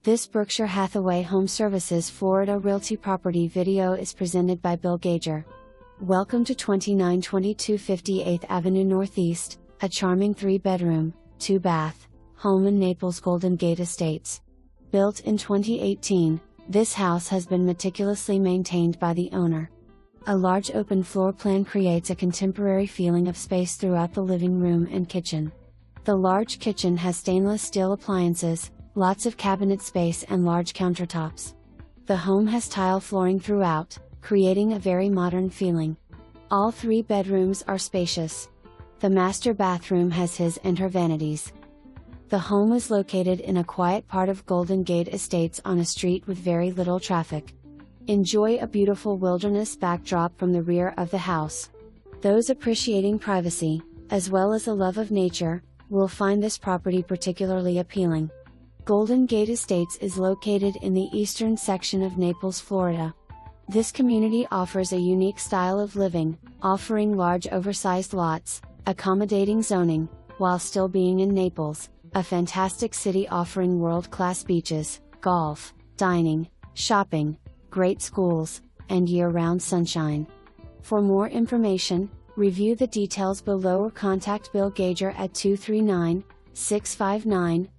This Berkshire Hathaway HomeServices Florida Realty property video is presented by Bill Gager. Welcome to 2922 58th Avenue Northeast, a charming 3-bedroom, 2-bath home in Naples Golden Gate Estates. Built in 2018, this house has been meticulously maintained by the owner. A large open floor plan creates a contemporary feeling of space throughout the living room and kitchen. The large kitchen has stainless steel appliances, lots of cabinet space and large countertops. The home has tile flooring throughout, creating a very modern feeling. All 3 bedrooms are spacious. The master bathroom has his and her vanities. The home is located in a quiet part of Golden Gate Estates on a street with very little traffic. Enjoy a beautiful wilderness backdrop from the rear of the house. Those appreciating privacy, as well as a love of nature, will find this property particularly appealing. Golden Gate Estates is located in the eastern section of Naples, Florida. This community offers a unique style of living, offering large oversized lots, accommodating zoning, while still being in Naples, a fantastic city offering world-class beaches, golf, dining, shopping, great schools, and year-round sunshine. For more information, review the details below or contact Bill Gager at 239-659-2400.